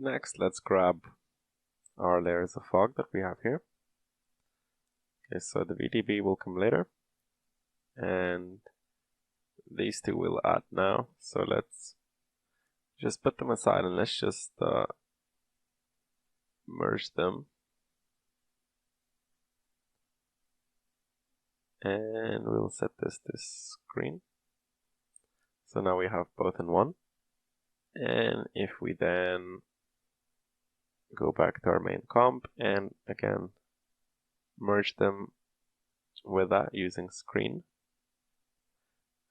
Next, let's grab our layers of fog that we have here. Okay, so the VDB will come later, and these two will add now. So let's just put them aside and let's just merge them. And we'll set this to screen. So now we have both in one. And if we then go back to our main comp and again merge them with that using screen,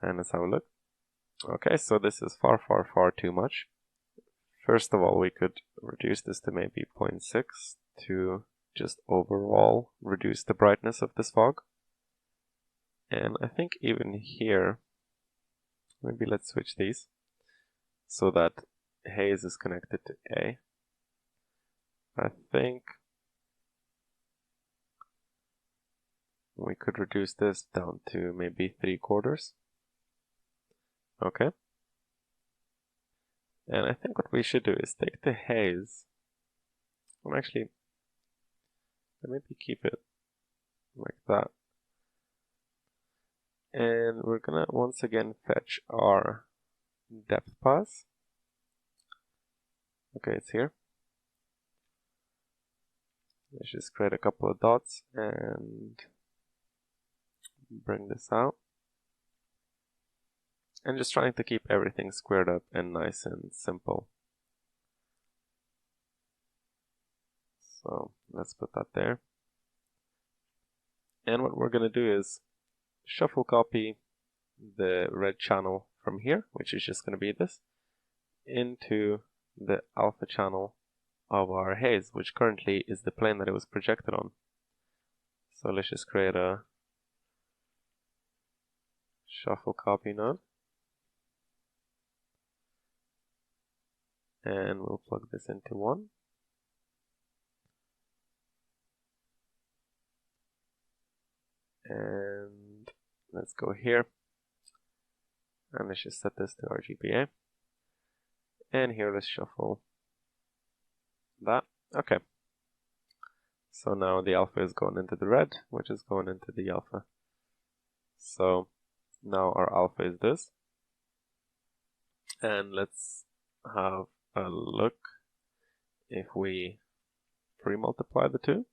and let's have a look. Okay, so this is far too much. First of all, we could reduce this to maybe 0.6 to just overall reduce the brightness of this fog. And I think even here, maybe let's switch these so that haze is connected to A. I think we could reduce this down to maybe 3/4. Okay. And I think what we should do is take the haze, and actually, maybe keep it like that. And we're gonna once again fetch our depth path. Okay, it's here. Let's just create a couple of dots and bring this out. And just trying to keep everything squared up and nice and simple. So let's put that there. And what we're going to do is shuffle copy the red channel from here, which is just going to be this, into the alpha channel of our haze, which currently is the plane that it was projected on. So let's just create a shuffle copy node. And we'll plug this into one. And let's go here. And let's just set this to RGBA. And here let's shuffle that. Okay. So now the alpha is going into the red, which is going into the alpha. So now our alpha is this. And let's have a look. If we pre-multiply the two,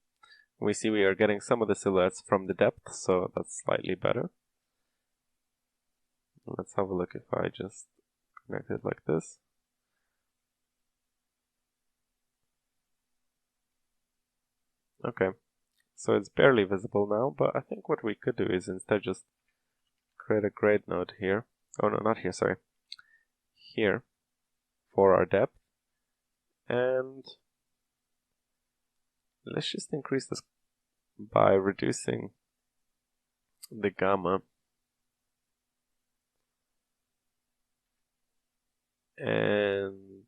we see we are getting some of the silhouettes from the depth, so that's slightly better. Let's have a look if I just connect it like this. Okay, so it's barely visible now, but I think what we could do is instead just create a grade node here. Oh no, not here, sorry. Here for our depth. And let's just increase this by reducing the gamma. And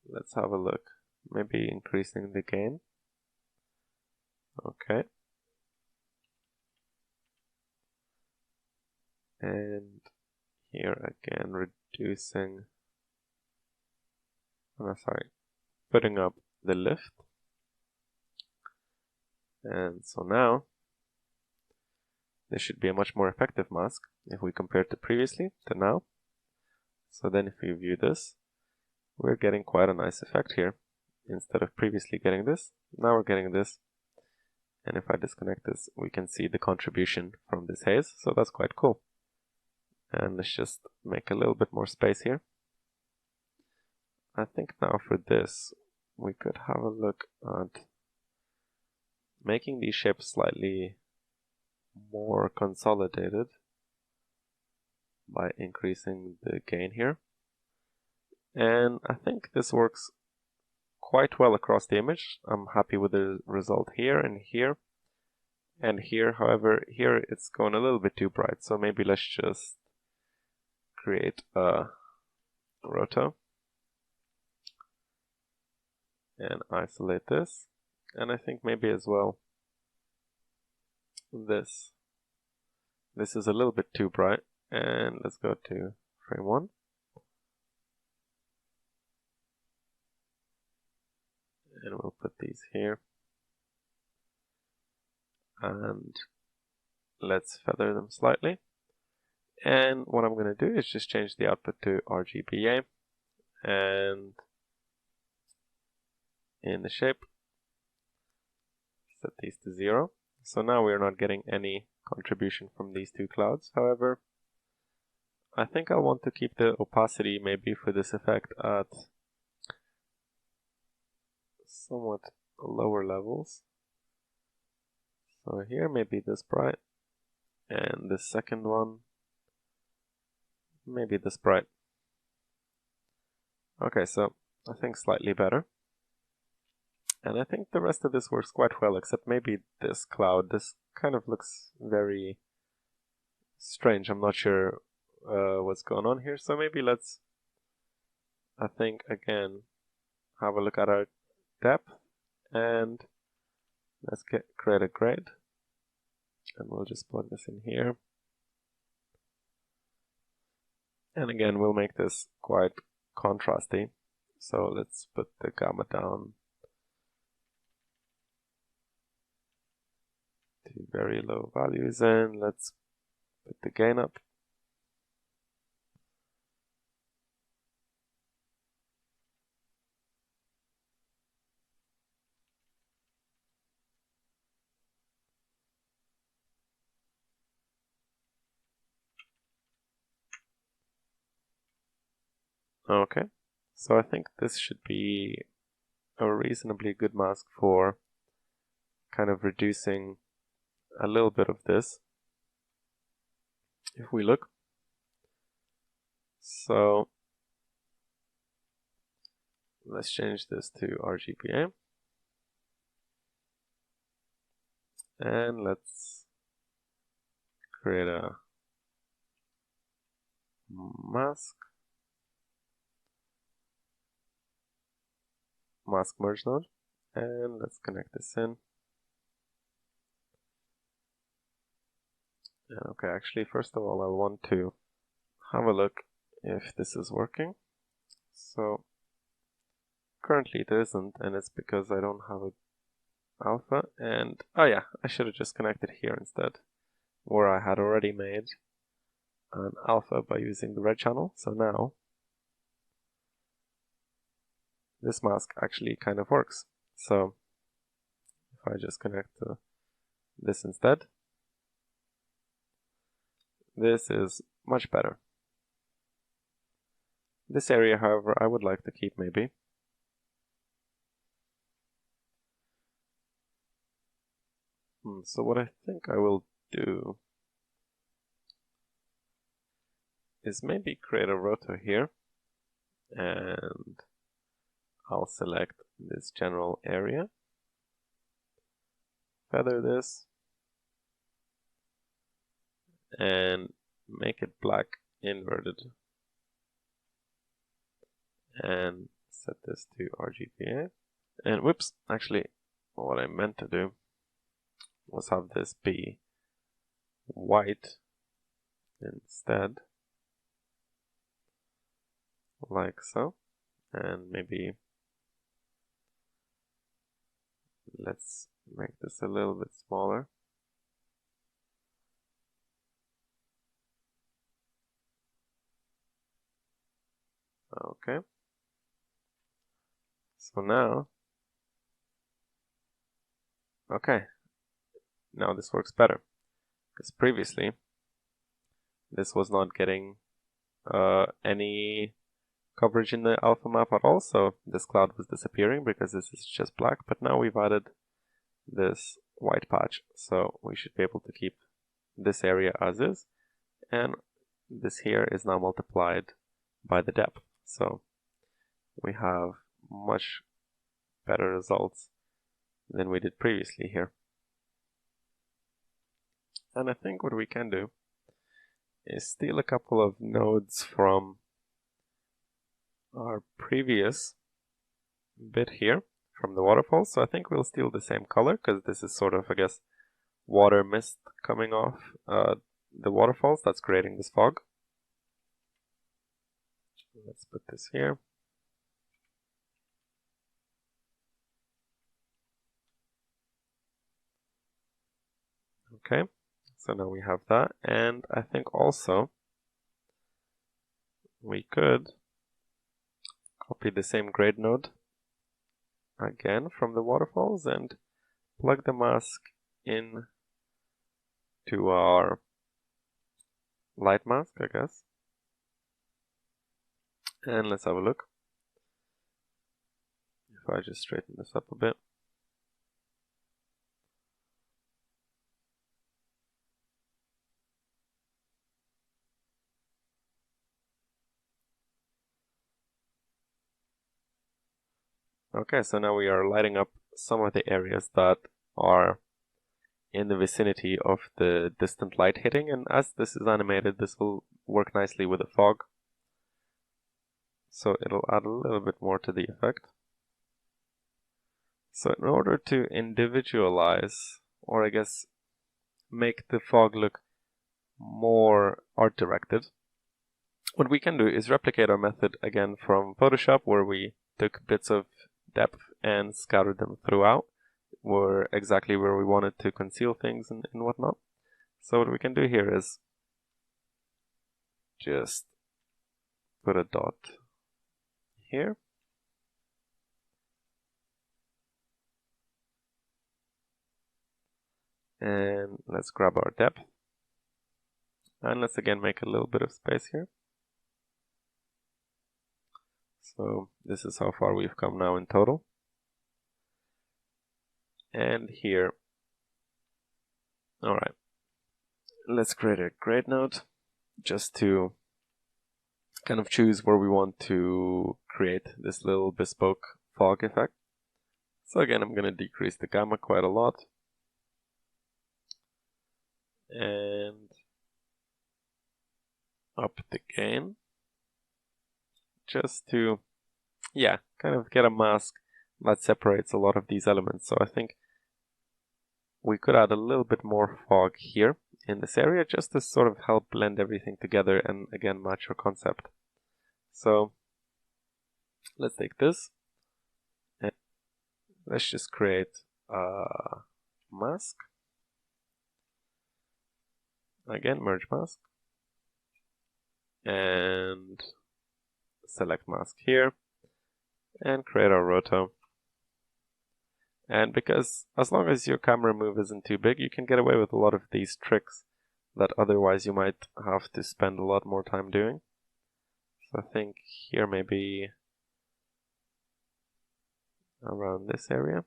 let's have a look. Maybe increasing the gain. Okay. And here again reducing, oh, sorry, putting up the lift. And so now this should be a much more effective mask if we compare it to previously to now. So then if we view this, we're getting quite a nice effect here. Instead of previously getting this, now we're getting this. And if I disconnect this, we can see the contribution from this haze. So that's quite cool. And let's just make a little bit more space here. I think now for this, we could have a look at making these shapes slightly more consolidated by increasing the gain here. And I think this works quite well across the image. I'm happy with the result here and here and here. However, here it's going a little bit too bright, so maybe let's just create a roto and isolate this. And I think maybe as well this is a little bit too bright, and let's go to frame 1. and we'll put these here. And let's feather them slightly. And what I'm going to do is just change the output to RGBA, and in the shape, set these to 0. So now we're not getting any contribution from these two clouds. However, I think I'll want to keep the opacity maybe for this effect at somewhat lower levels. So here maybe this bright, and the second one maybe this bright. Okay, so I think slightly better. And I think the rest of this works quite well, except maybe this cloud. This kind of looks very strange. I'm not sure what's going on here. So maybe let's, I think, again, have a look at our depth, and let's create a grade. And we'll just plug this in here. And again, we'll make this quite contrasty. So let's put the gamma down to very low values, and let's put the gain up. Okay, so I think this should be a reasonably good mask for kind of reducing a little bit of this. If we look, so let's change this to RGBA, and let's create a mask merge node, and let's connect this in. And okay, actually, first of all, I'll want to have a look if this is working. So currently it isn't, and it's because I don't have an alpha. And oh yeah, I should have just connected here instead, where I had already made an alpha by using the red channel. So now this mask actually kind of works. So if I just connect to this instead, this is much better. This area, however, I would like to keep maybe. So what I think I will do is maybe create a rotor here, and I'll select this general area, feather this, and make it black inverted, and set this to RGBA. And whoops, actually what I meant to do was have this be white instead, like so. And maybe let's make this a little bit smaller. Okay. So now, okay, now this works better, because previously this was not getting any coverage in the alpha map at all, so this cloud was disappearing because this is just black. But now we've added this white patch, so we should be able to keep this area as is, and this here is now multiplied by the depth, so we have much better results than we did previously here. And I think what we can do is steal a couple of nodes from our previous bit here from the waterfall. So I think we'll steal the same color, because this is sort of, I guess, water mist coming off the waterfalls that's creating this fog. Let's put this here. Okay, so now we have that, and I think also we could copy the same grade node again from the waterfalls and plug the mask in to our light mask, I guess. And let's have a look. If I just straighten this up a bit. Okay, so now we are lighting up some of the areas that are in the vicinity of the distant light hitting, and as this is animated, this will work nicely with the fog. So it'll add a little bit more to the effect. So in order to individualize, or I guess make the fog look more art directed, what we can do is replicate our method again from Photoshop, where we took bits of depth and scattered them throughout, were exactly where we wanted to conceal things and whatnot. So what we can do here is just put a dot here. And let's grab our depth. And let's again make a little bit of space here. So this is how far we've come now in total. And here, alright, let's create a grade node just to kind of choose where we want to create this little bespoke fog effect. So again, I'm going to decrease the gamma quite a lot. And up the gain. Just to, yeah, kind of get a mask that separates a lot of these elements. So I think we could add a little bit more fog here in this area just to sort of help blend everything together and again match our concept. So let's take this and let's just create a mask. Again, merge mask and select mask here and create our roto. And because as long as your camera move isn't too big, you can get away with a lot of these tricks that otherwise you might have to spend a lot more time doing. So I think here maybe around this area,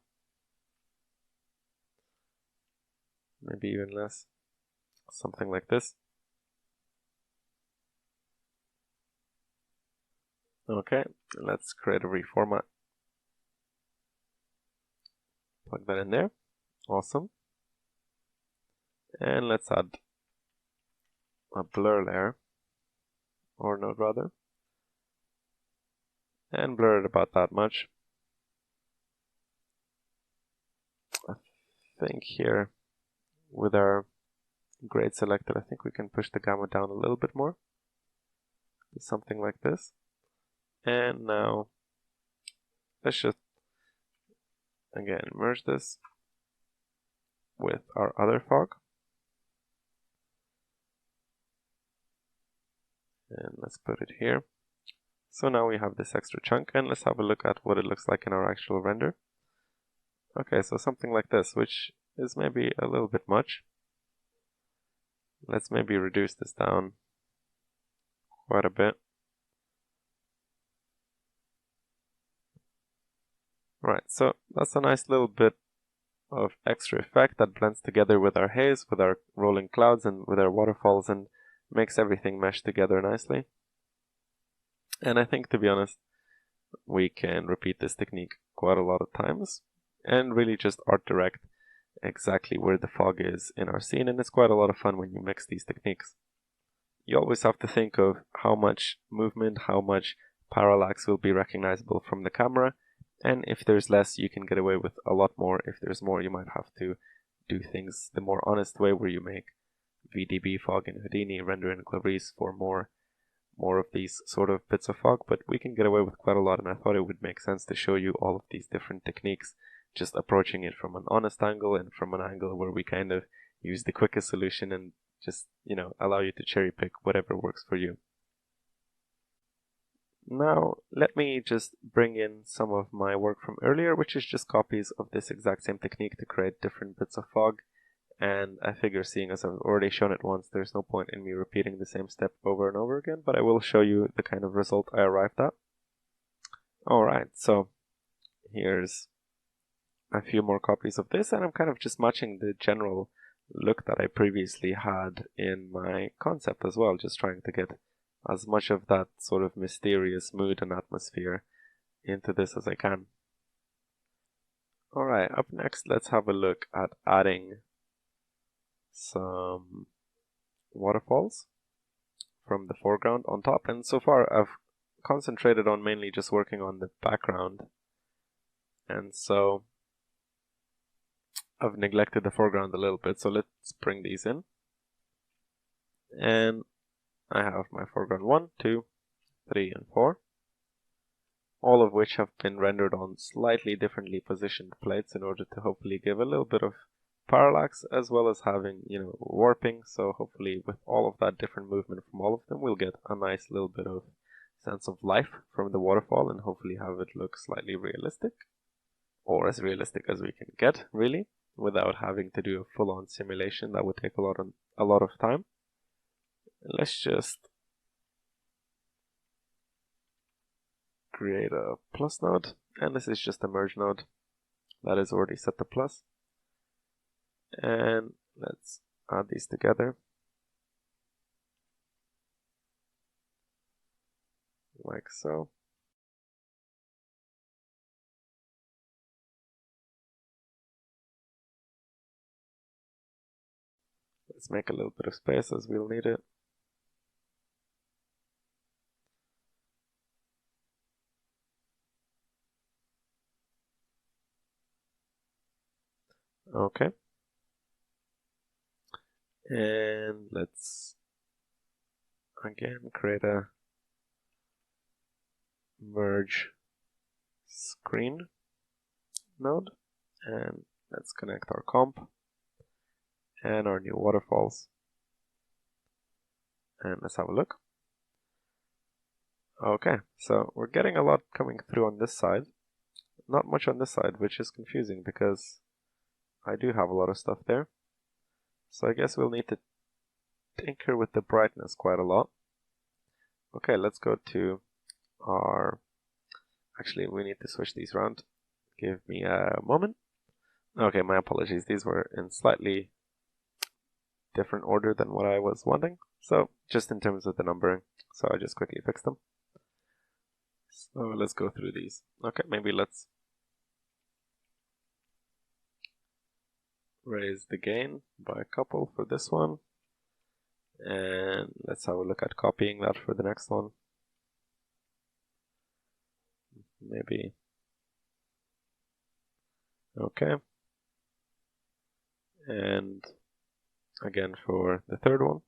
maybe even less, something like this. Okay, let's create a reformat. Plug that in there. Awesome. And let's add a blur layer, or node rather, and blur it about that much. I think here with our grade selected, I think we can push the gamma down a little bit more. Something like this. And now let's just again merge this with our other fog. And let's put it here. So now we have this extra chunk, and let's have a look at what it looks like in our actual render. Okay, so something like this, which is maybe a little bit much. Let's maybe reduce this down quite a bit. Right, so that's a nice little bit of extra effect that blends together with our haze, with our rolling clouds, and with our waterfalls, and makes everything mesh together nicely. And I think, to be honest, we can repeat this technique quite a lot of times and really just art direct exactly where the fog is in our scene, and it's quite a lot of fun when you mix these techniques. You always have to think of how much movement, how much parallax will be recognizable from the camera, and if there's less, you can get away with a lot more. If there's more, you might have to do things the more honest way, where you make VDB fog in Houdini, render in Clarice for more of these sort of bits of fog, but we can get away with quite a lot, and I thought it would make sense to show you all of these different techniques, just approaching it from an honest angle and from an angle where we kind of use the quickest solution and just, allow you to cherry pick whatever works for you. Now, let me just bring in some of my work from earlier, which is just copies of this exact same technique to create different bits of fog. And I figure, seeing as I've already shown it once, there's no point in me repeating the same step over and over again, but I will show you the kind of result I arrived at. Alright, so here's a few more copies of this, and I'm kind of just matching the general look that I previously had in my concept as well, just trying to get as much of that sort of mysterious mood and atmosphere into this as I can. Alright, up next, let's have a look at adding some waterfalls from the foreground on top. And so far I've concentrated on mainly just working on the background, and so I've neglected the foreground a little bit. So let's bring these in, and I have my foreground 1, 2, 3, and 4, all of which have been rendered on slightly differently positioned plates in order to hopefully give a little bit of parallax, as well as having, warping. So hopefully with all of that different movement from all of them, we'll get a nice little bit of sense of life from the waterfall, and hopefully have it look slightly realistic, or as realistic as we can get, really, without having to do a full-on simulation. That would take a lot of time. Let's just create a plus node, and this is just a merge node that is already set to plus. And let's add these together like so. Let's make a little bit of space as we'll need it. Okay. And let's again create a merge screen node, and let's connect our comp and our new waterfalls, and let's have a look. Okay, so we're getting a lot coming through on this side, not much on this side, which is confusing because I do have a lot of stuff there. So I guess we'll need to tinker with the brightness quite a lot. Okay, let's go to our... Actually, we need to switch these around. Give me a moment. Okay, my apologies. These were in slightly different order than what I was wanting. So, just in terms of the numbering. So I just quickly fixed them. So let's go through these. Okay, maybe let's raise the gain by a couple for this one, and let's have a look at copying that for the next one. Maybe. Okay, and again for the third one,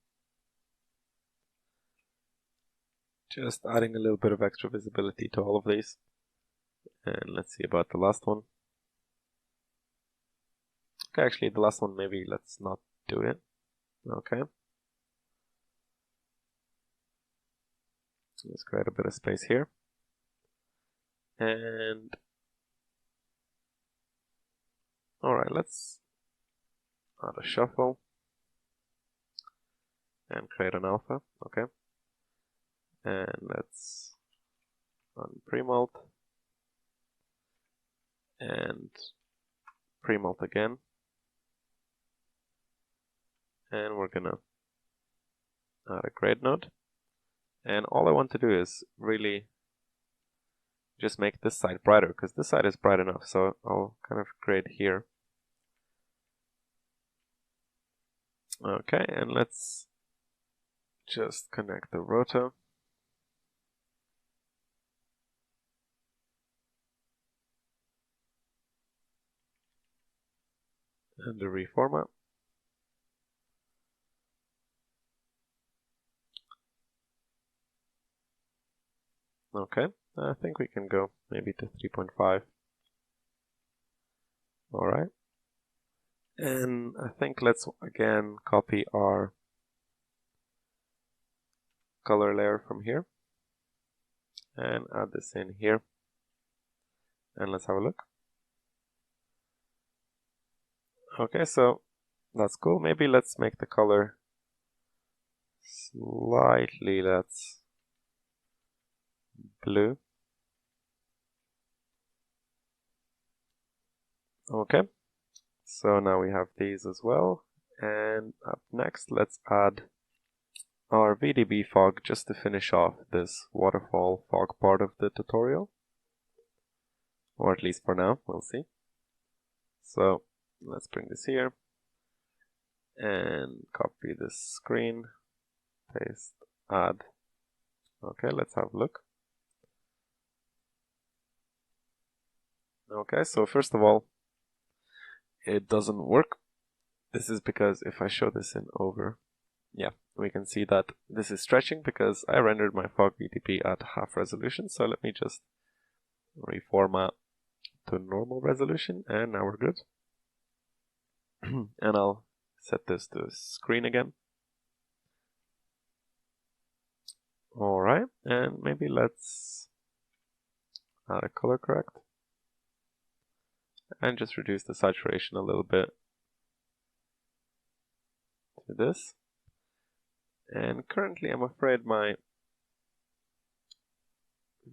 just adding a little bit of extra visibility to all of these. And let's see about the last one. Okay, actually the last one, maybe let's not do it. Okay. Let's create a bit of space here. And alright, let's add a shuffle and create an alpha. Okay. And let's run pre-mult and pre-mult again. And we're gonna add a grade node. And all I want to do is really just make this side brighter, because this side is bright enough. So I'll kind of grade here. Okay, and let's just connect the rotor. And the reformat. Okay, I think we can go maybe to 3.5. Alright. And I think let's again copy our color layer from here and add this in here. And let's have a look. Okay, so that's cool. Maybe let's make the color slightly less blue. Okay, so now we have these as well. And up next, let's add our VDB fog just to finish off this waterfall fog part of the tutorial. Or at least for now, we'll see. So let's bring this here and copy this screen, paste, add. Okay, let's have a look. Okay, so first of all, it doesn't work. This is because if I show this in over, yeah, we can see that this is stretching because I rendered my fog VDB at half resolution. So let me just reformat to normal resolution, and now we're good. And I'll set this to screen again. Alright, and maybe let's add a color correct and just reduce the saturation a little bit to this. And currently I'm afraid my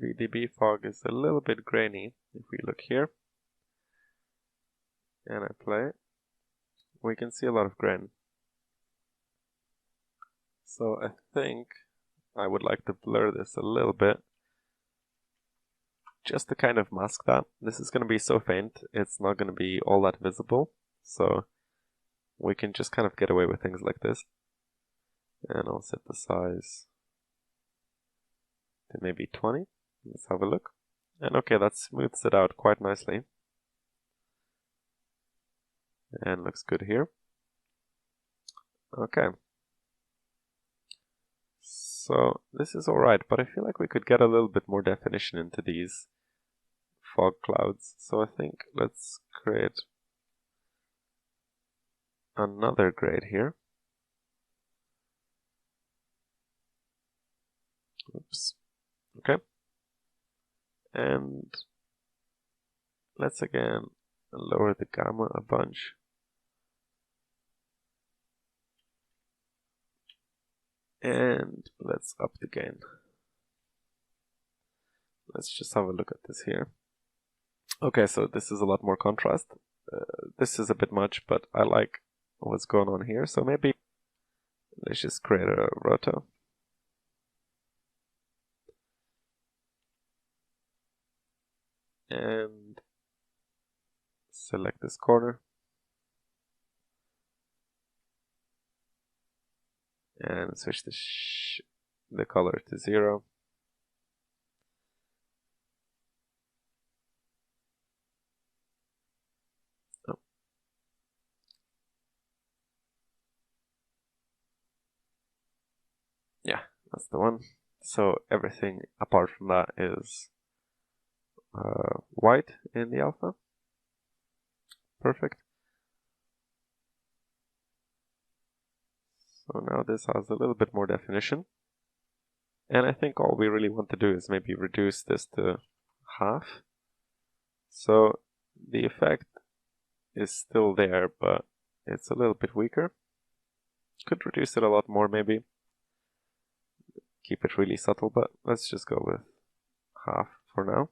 VDB fog is a little bit grainy. If we look here and I play, we can see a lot of grain. So I think I would like to blur this a little bit just to kind of mask that. This is going to be so faint, it's not going to be all that visible. So we can just kind of get away with things like this. And I'll set the size to maybe 20. Let's have a look. And okay, that smooths it out quite nicely. And looks good here. Okay. So this is alright, but I feel like we could get a little bit more definition into these fog clouds. So I think let's create another grade here. Oops. Okay. And let's again lower the gamma a bunch. And let's up the gain. Let's just have a look at this here. Okay, so this is a lot more contrast. This is a bit much, but I like what's going on here. So maybe let's just create a roto. And select this corner. And switch the color to 0. Oh. Yeah, that's the one. So everything apart from that is white in the alpha. Perfect. So now this has a little bit more definition. And I think all we really want to do is maybe reduce this to half. So the effect is still there, but it's a little bit weaker. Could reduce it a lot more maybe. Keep it really subtle, but let's just go with half for now.